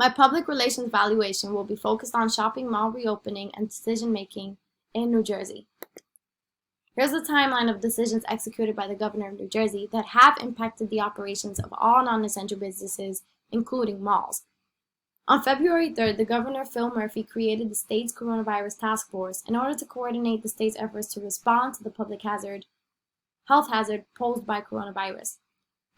My public relations evaluation will be focused on shopping mall reopening and decision-making in New Jersey. Here's a timeline of decisions executed by the Governor of New Jersey that have impacted the operations of all non-essential businesses, including malls. On February 3rd, the Governor, Phil Murphy, created the state's coronavirus task force in order to coordinate the state's efforts to respond to the public health hazard posed by coronavirus.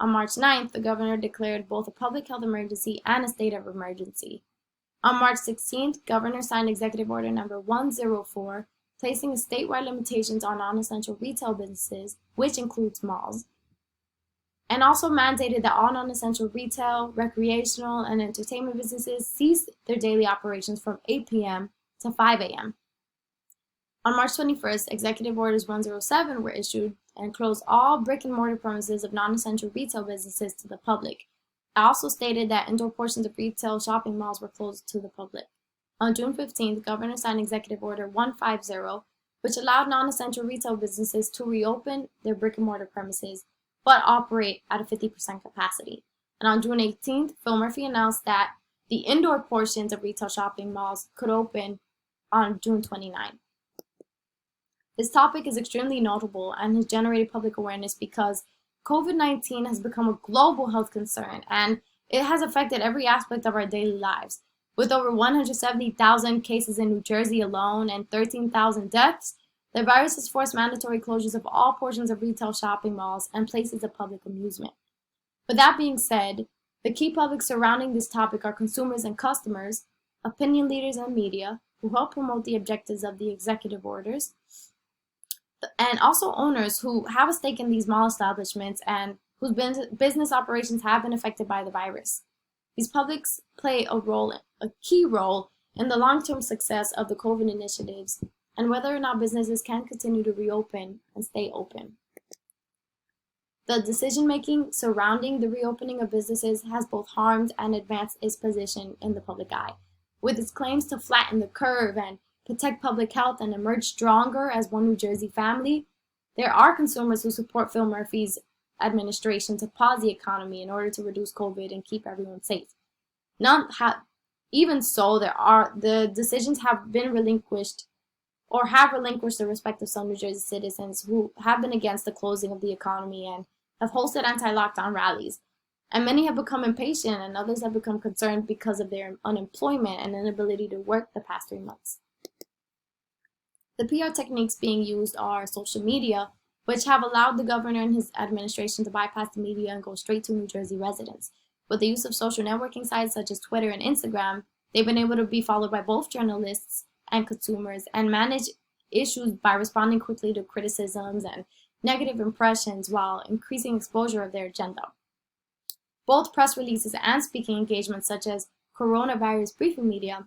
On March 9th, the governor declared both a public health emergency and a state of emergency. On March 16th, Governor signed Executive Order Number 104, placing statewide limitations on non-essential retail businesses, which includes malls, and also mandated that all non-essential retail, recreational, and entertainment businesses cease their daily operations from 8 p.m. to 5 a.m. On March 21st, Executive Orders 107 were issued and closed all brick-and-mortar premises of non-essential retail businesses to the public. It also stated that indoor portions of retail shopping malls were closed to the public. On June 15th, the Governor signed Executive Order 150, which allowed non-essential retail businesses to reopen their brick-and-mortar premises, but operate at a 50% capacity. And on June 18th, Phil Murphy announced that the indoor portions of retail shopping malls could open on June 29th. This topic is extremely notable and has generated public awareness because COVID-19 has become a global health concern and it has affected every aspect of our daily lives. With over 170,000 cases in New Jersey alone and 13,000 deaths, the virus has forced mandatory closures of all portions of retail shopping malls and places of public amusement. With that being said, the key public surrounding this topic are consumers and customers, opinion leaders and media, who help promote the objectives of the executive orders, and also owners who have a stake in these mall establishments and whose business operations have been affected by the virus. These publics play a key role in the long-term success of the COVID initiatives and whether or not businesses can continue to reopen and stay open. The decision-making surrounding the reopening of businesses has both harmed and advanced its position in the public eye. With its claims to flatten the curve and protect public health and emerge stronger as one New Jersey family, there are consumers who support Phil Murphy's administration to pause the economy in order to reduce COVID and keep everyone safe. Even so, the decisions have been relinquished or have relinquished the respect of some New Jersey citizens who have been against the closing of the economy and have hosted anti-lockdown rallies. And many have become impatient and others have become concerned because of their unemployment and inability to work the past 3 months. The PR techniques being used are social media, which have allowed the governor and his administration to bypass the media and go straight to New Jersey residents. With the use of social networking sites such as Twitter and Instagram, they've been able to be followed by both journalists and consumers and manage issues by responding quickly to criticisms and negative impressions while increasing exposure of their agenda. Both press releases and speaking engagements such as coronavirus briefing media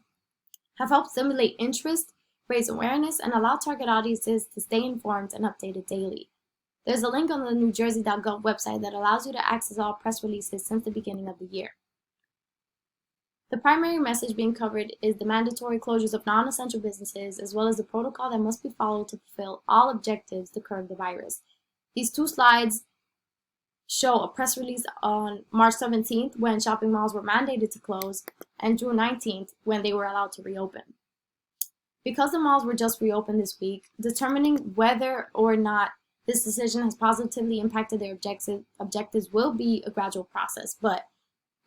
have helped stimulate interest, raise awareness, and allow target audiences to stay informed and updated daily. There's a link on the NewJersey.gov website that allows you to access all press releases since the beginning of the year. The primary message being covered is the mandatory closures of non-essential businesses, as well as the protocol that must be followed to fulfill all objectives to curb the virus. These 2 slides show a press release on March 17th when shopping malls were mandated to close, and June 19th when they were allowed to reopen. Because the malls were just reopened this week, determining whether or not this decision has positively impacted their objectives will be a gradual process, but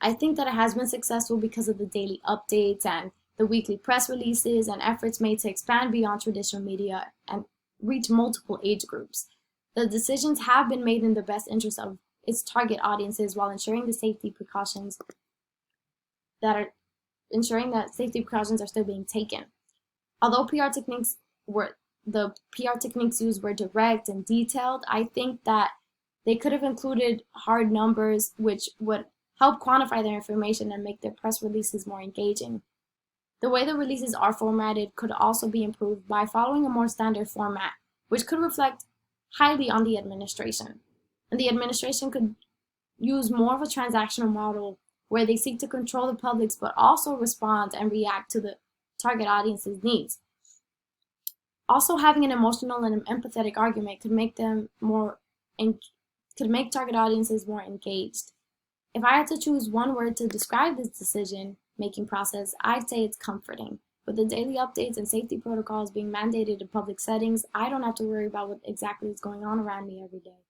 I think that it has been successful because of the daily updates and the weekly press releases and efforts made to expand beyond traditional media and reach multiple age groups. The decisions have been made in the best interest of its target audiences while ensuring that safety precautions are still being taken. Although the PR techniques used were direct and detailed, I think that they could have included hard numbers which would help quantify their information and make their press releases more engaging. The way the releases are formatted could also be improved by following a more standard format, which could reflect highly on the administration. And the administration could use more of a transactional model where they seek to control the public but also respond and react to the target audience's needs. Also, having an emotional and empathetic argument could make target audiences more engaged. If I had to choose one word to describe this decision, making process, I'd say it's comforting. With the daily updates and safety protocols being mandated in public settings, I don't have to worry about what exactly is going on around me every day.